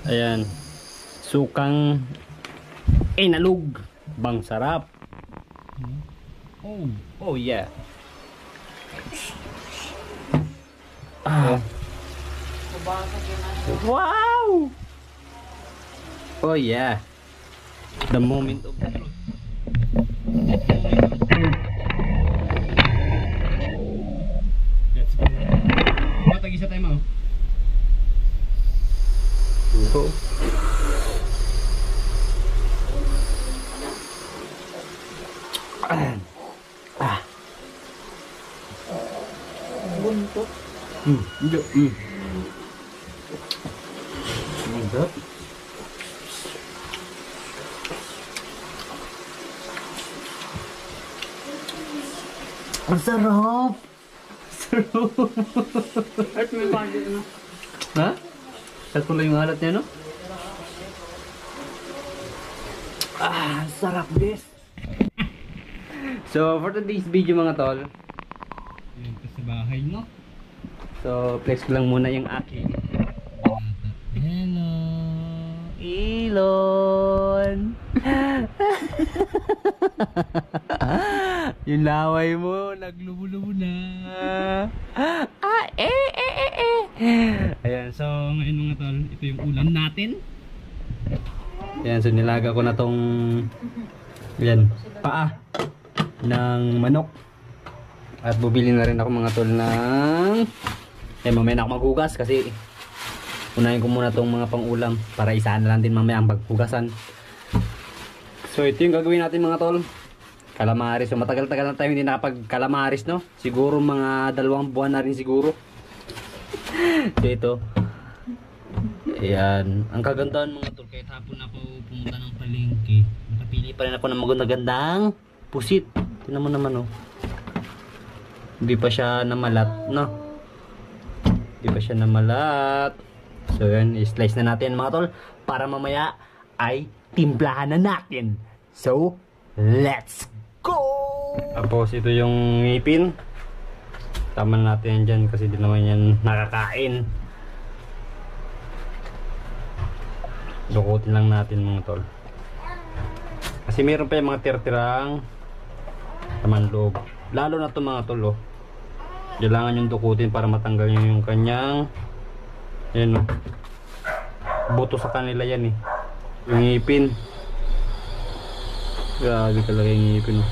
Ayan. Sukang inalog. Bang sarap. Oh yeah. Wow! Oh yeah. The moment of truth. Let's go. Matag-isa tayo mo. Go. Buntot. Hindi. Mantap. Ang sarap. Sarap. At may budget na. Ha? Sakto lang yung alat niya, no? Sarap this. So, for today's video mga tol, yun pa sa bahay, no? So, flex ko lang muna yung aking hello Elon. Yung laway mo naglubo-lubo na. Ayan, so ngayon mga tol, ito yung ulam natin. Ayan, so nilaga ko na tong yan, paa ng manok. At bubili na rin ako mga tol ng mamaya na ako maghugas kasi unahin ko muna tong mga pang-ulam para isaan na lang din mamaya ang paghugasan. So ito yung gagawin natin mga tol. Calamaris. So matagal-tagal na tayo hindi nakapag-calamaris, no? Siguro mga 2 buwan na rin siguro. So ito. Ayan. Ang kagandahan mga tol, kahit hapon ako pumunta ng palengke, nakapili pa rin ako ng magandang pusit. Tingnan mo naman, oh. Hindi pa siya namalat, no? Hindi pa siya namalat. So yan, i-slice na natin mga tol para mamaya ay timplahan na natin. So, let's go! Tapos ito yung ngipin. Tama natin yan dyan kasi di naman yan nakakain. Dukutin lang natin mga tol. Kasi meron pa yung mga tirtirang laman loob. Lalo na ito mga tol, oh. Kailangan yung dukutin para matanggal yung kanyang ayan, oh. Buto sa kanila yan, eh. Yung ngipin. Grabe talaga yung ngipin, oh.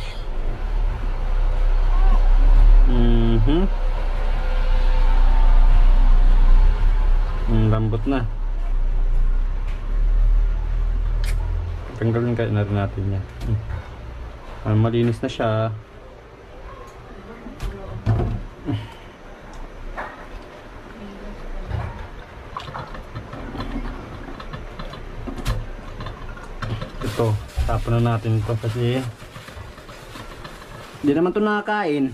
Lambot na. Tanggalin kaya na rin natin yan. Malinis na siya. Ito, tapon na natin ito kasi hindi naman ito nakakain.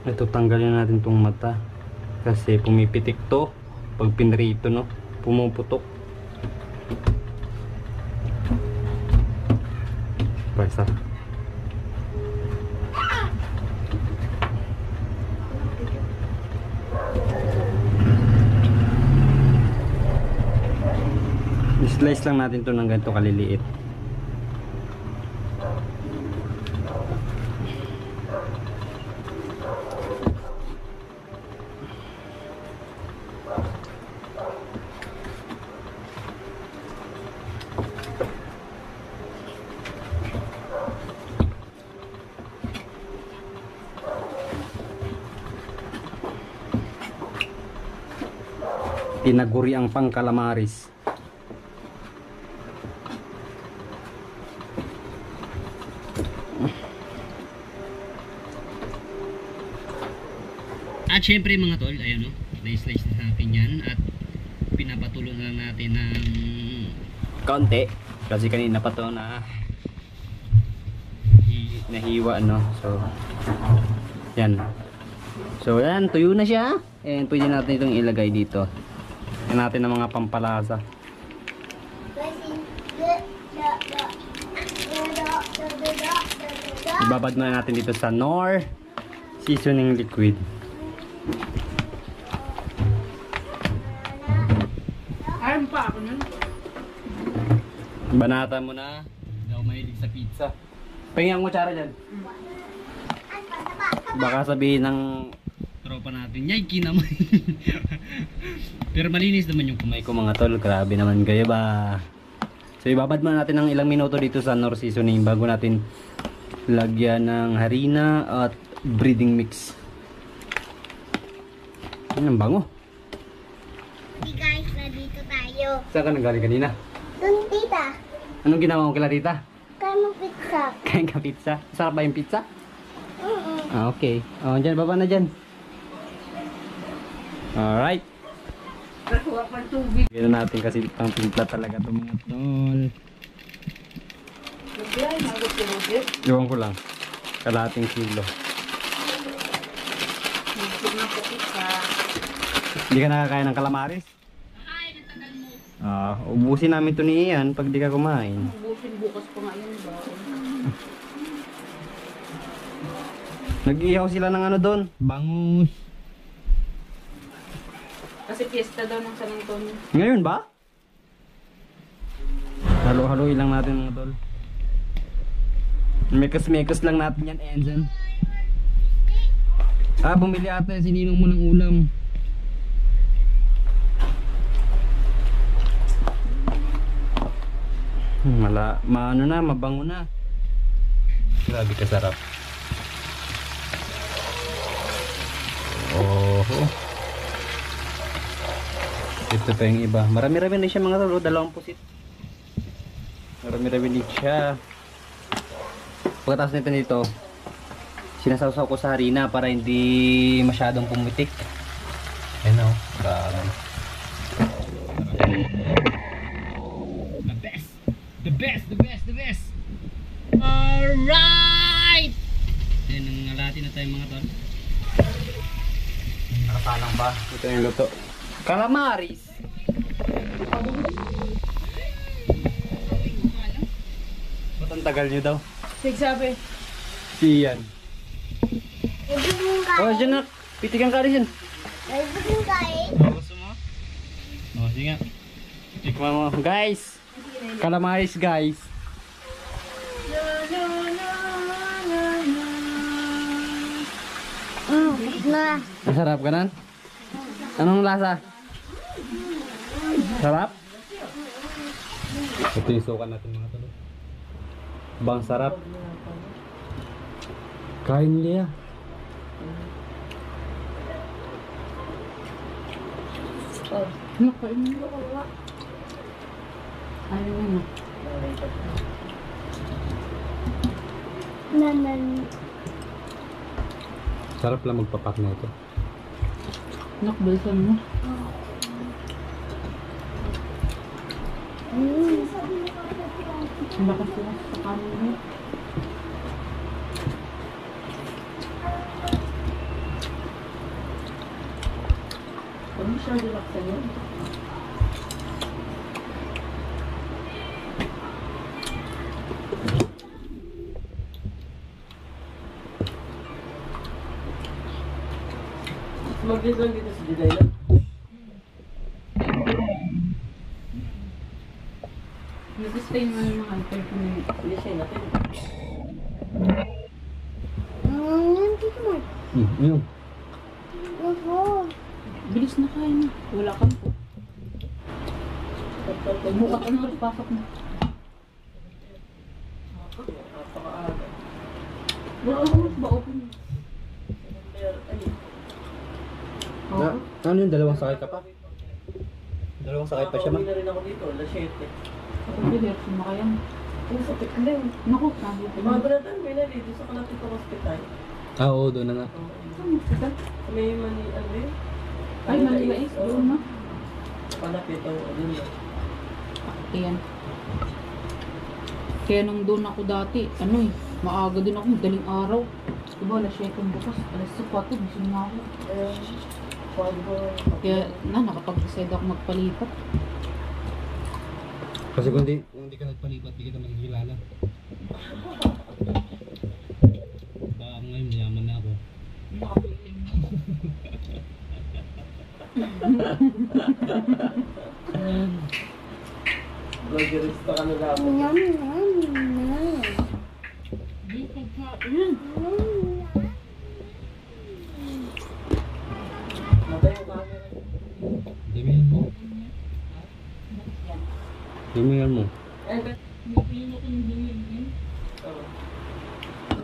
Ito, tanggalin natin tong mata kasi pumipitik to pag pinrito, no? Pumuputok. Basta slice lang natin to ng ganito kaliliit. Tinaguri ang pangkalamaris. At syempre mga tol, ayan o, na-slice na natin yan. At pinapatulo na natin ng konti kasi kanina pa to na nahiwa, no? So yan, tuyo na siya and pwede natin itong ilagay dito. Yan natin ng mga pampalasa. Ibabad na natin dito sa Knorr seasoning liquid. Ayun pa ako nun. Banata mo na. Hindi ako mahilig sa pizza. Pahingin ang kutsara dyan. Baka sabihin ng tropa natin, yay, naman. Pero malinis naman yung kamay ko mga tol. Grabe naman kayo ba. So ibabad muna natin ng ilang minuto dito sa Knorr seasoning bago natin lagyan ng harina at breading mix. Ang bango. Hey guys, nandito tayo. Saan ka nanggaling kanina? Dun, tita. Anong ginawa mo kila tita? Kaya mo pizza. Kain ka pizza? Sarap ba yung pizza? Mm-mm. Ah, okay. Oh, dyan, baba na dyan. Alright. Nakuha pang tubig. Gawin na natin kasi pang timpla talaga ito mga tol. Naglay, magot si Roger. Iwan ko lang. Kalahating kilo. Nagot na po pizza. Hindi ka nakakain ng calamares? Ubusin namin ito ni Ian pag di ka kumain. Ubusin bukas pa nga yun ba? Nag-ihaw sila ng ano doon? Bangus. Kasi fiesta daw ng San Antonio. Ngayon ba? Halo-haloy lang natin mga tol. Mekas-mekas lang natin yan, Enzen. Bumili ata si Ninong mo ng ulam. Maano na, mabango na. Grabe kasarap. Oh. Ito pa yung iba. Marami-rami din siya mga tol. Dalawang pusit. Marami-rami din siya. Pagkatapos nito nito, sinasawsaw ko sa harina para hindi masyadong pumitik. Ayan o. Grabe. The best! Alright! Yan, nangalati na tayo mga tol. Nakasalang pa. Ito yung luto. Calamaris! Ba't ang tagal nyo daw? Sigsabi. Si Ian. Ibig mong kain. Oh, dyan na. Pitikan ka rin yan. Ibig mong kain. Gusto mo? Oh, sige nga. Tikman mo. Guys! Calamaris guys. Na. Masarap ka nan? Anong lasa? Sarap? Ito yung sukan natin mga talo. Bang sarap. Kain niya. Nakain mo ba? Ayaw na. Nanan. Sarap lang magpapak na ito. Nakbalsan mo. Bakit sila sa kanin mo? Ano siya relax sa'yo? Mag-guess lang dito si Didayla. Nag-stay mo yung mga hunter ko na hindi siya natin. Dito mo. Ayun. Ako. Bilis na kain na. Wala kang po. Bukas ano pasok mo. Wala ako ba open? Ano yung dalawang sakay ka pa? Dalawang sakay pa siya ma? na rin ako dito, alas 7. Ako bilis, sumakayam. Ang sakit na yun. Naku, sabi ko. Mga bratan, may na dito sa kalapit ng hospital. Oo, doon na nga. Saan mo sila? May mani, ano yun? Ay, Manila is doon na. Palapit ang ano na. Ayan. Kaya nung doon ako dati, maaga din ako, madaling araw. Diba, alas 7 bukas, alas 4, gising na ako. Paano ba? Kaya nakapag-decide ako magpalipat. Kasi kung di ka nagpalipat, di kita makikilala. Baka ngayon, mayaman na ako. Nakapiling. Vloggerista ka na dapat. Yum, yum, yum. Matay yung camera. Damihan mo. Damihan mo.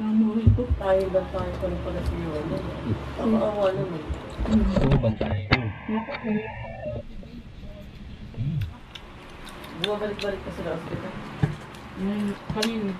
Namuhin ko. Tayo ba tayo pa rin pala siya ano? Nakakaawa naman. Oo, bantay. Bumabalik-balik ka sa hospital. Kanina,